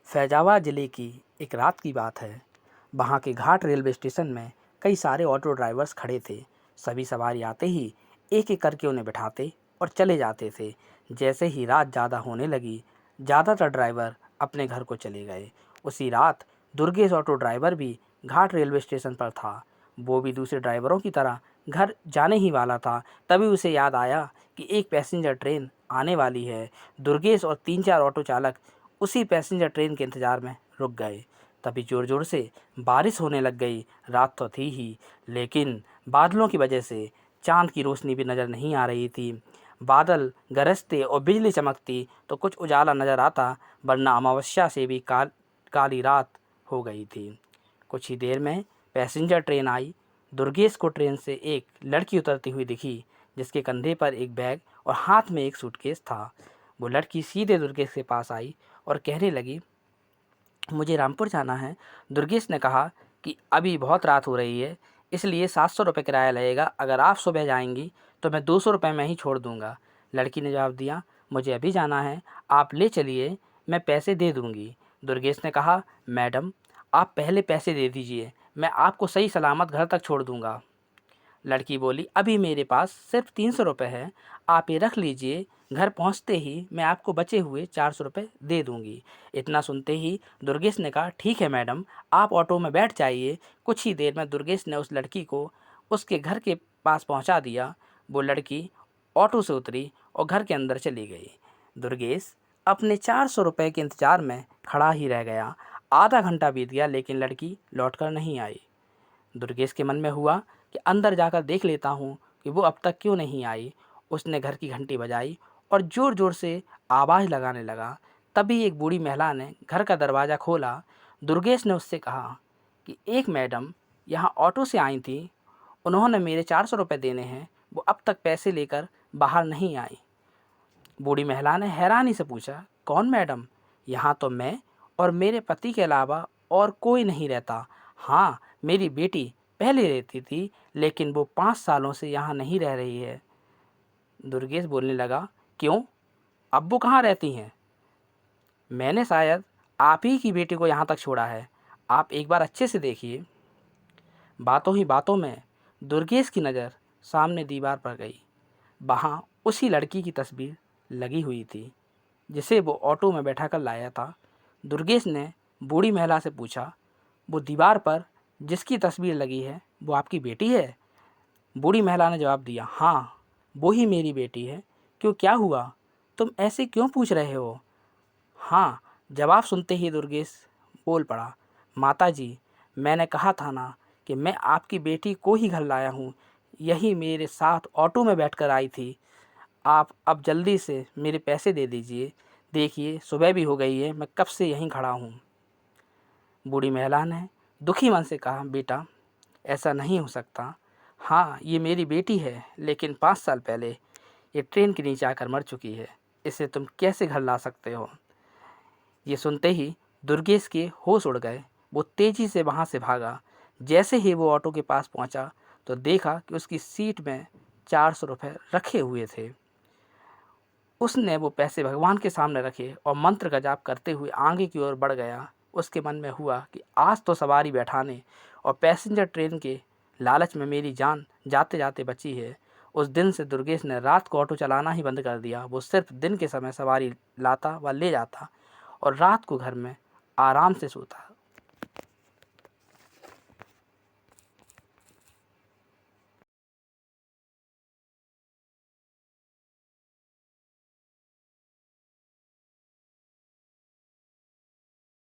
फैजाबाद ज़िले की एक रात की बात है। वहाँ के घाट रेलवे स्टेशन में कई सारे ऑटो ड्राइवर्स खड़े थे। सभी सवारी आते ही एक एक करके उन्हें बिठाते और चले जाते थे। जैसे ही रात ज़्यादा होने लगी, ज़्यादातर ड्राइवर अपने घर को चले गए। उसी रात दुर्गेश ऑटो ड्राइवर भी घाट रेलवे स्टेशन पर था। वो भी दूसरे ड्राइवरों की तरह घर जाने ही वाला था। तभी उसे याद आया कि एक पैसेंजर ट्रेन आने वाली है। दुर्गेश और 3-4 ऑटो चालक उसी पैसेंजर ट्रेन के इंतज़ार में रुक गए। तभी ज़ोर ज़ोर से बारिश होने लग गई। रात तो थी ही, लेकिन बादलों की वजह से चाँद की रोशनी भी नज़र नहीं आ रही थी। बादल गरजते और बिजली चमकती तो कुछ उजाला नज़र आता, वरना अमावस्या से भी काली रात हो गई थी। कुछ ही देर में पैसेंजर ट्रेन आई। दुर्गेश को ट्रेन से एक लड़की उतरती हुई दिखी, जिसके कंधे पर एक बैग और हाथ में एक सूटकेस था। वो लड़की सीधे दुर्गेश के पास आई और कहने लगी, मुझे रामपुर जाना है। दुर्गेश ने कहा कि अभी बहुत रात हो रही है, इसलिए 700 रुपये किराया लगेगा। अगर आप सुबह जाएंगी तो मैं 200 रुपये में ही छोड़ दूंगा। लड़की ने जवाब दिया, मुझे अभी जाना है, आप ले चलिए, मैं पैसे दे दूंगी। दुर्गेश ने कहा, मैडम आप पहले पैसे दे दीजिए, मैं आपको सही सलामत घर तक छोड़ दूंगा। लड़की बोली, अभी मेरे पास सिर्फ 300 रुपये है, आप ये रख लीजिए, घर पहुंचते ही मैं आपको बचे हुए 400 रुपये दे दूंगी। इतना सुनते ही दुर्गेश ने कहा, ठीक है मैडम, आप ऑटो में बैठ जाइए। कुछ ही देर में दुर्गेश ने उस लड़की को उसके घर के पास पहुंचा दिया। वो लड़की ऑटो से उतरी और घर के अंदर चली गई। दुर्गेश अपने 400 रुपये के इंतज़ार में खड़ा ही रह गया। आधा घंटा बीत गया, लेकिन लड़की लौटकर नहीं आई। दुर्गेश के मन में हुआ कि अंदर जाकर देख लेता हूँ कि वो अब तक क्यों नहीं आई। उसने घर की घंटी बजाई और ज़ोर ज़ोर से आवाज़ लगाने लगा। तभी एक बूढ़ी महिला ने घर का दरवाज़ा खोला। दुर्गेश ने उससे कहा कि एक मैडम यहाँ ऑटो से आई थी, उन्होंने मेरे 400 रुपये देने हैं, वो अब तक पैसे लेकर बाहर नहीं आई। बूढ़ी महिला ने हैरानी से पूछा, कौन मैडम? यहाँ तो मैं और मेरे पति के अलावा और कोई नहीं रहता। हाँ, मेरी बेटी पहले रहती थी, लेकिन वो 5 सालों से यहाँ नहीं रह रही है। दुर्गेश बोलने लगा, क्यों, अब वो कहाँ रहती हैं? मैंने शायद आप ही की बेटी को यहाँ तक छोड़ा है, आप एक बार अच्छे से देखिए। बातों ही बातों में दुर्गेश की नज़र सामने दीवार पर गई। वहाँ उसी लड़की की तस्वीर लगी हुई थी, जिसे वो ऑटो में बैठा कर लाया था। दुर्गेश ने बूढ़ी महिला से पूछा, वो दीवार पर जिसकी तस्वीर लगी है वो आपकी बेटी है? बूढ़ी महिला ने जवाब दिया, हाँ, वो ही मेरी बेटी है। क्यों, क्या हुआ, तुम ऐसे क्यों पूछ रहे हो? हाँ, जवाब सुनते ही दुर्गेश बोल पड़ा, माता जी, मैंने कहा था ना कि मैं आपकी बेटी को ही घर लाया हूँ। यही मेरे साथ ऑटो में बैठकर आई थी। आप अब जल्दी से मेरे पैसे दे दीजिए। देखिए सुबह भी हो गई है, मैं कब से यहीं खड़ा हूँ। बूढ़ी महिला ने दुखी मन से कहा, बेटा ऐसा नहीं हो सकता। हाँ, ये मेरी बेटी है, लेकिन 5 साल पहले ये ट्रेन के नीचे आकर मर चुकी है। इसे तुम कैसे घर ला सकते हो? ये सुनते ही दुर्गेश के होश उड़ गए। वो तेज़ी से वहाँ से भागा। जैसे ही वो ऑटो के पास पहुँचा तो देखा कि उसकी सीट में 400 रुपये रखे हुए थे। उसने वो पैसे भगवान के सामने रखे और मंत्र का जाप करते हुए आगे की ओर बढ़ गया। उसके मन में हुआ कि आज तो सवारी बैठाने और पैसेंजर ट्रेन के लालच में मेरी जान जाते जाते बची है। उस दिन से दुर्गेश ने रात को ऑटो चलाना ही बंद कर दिया। वो सिर्फ दिन के समय सवारी लाता व ले जाता और रात को घर में आराम से सोता।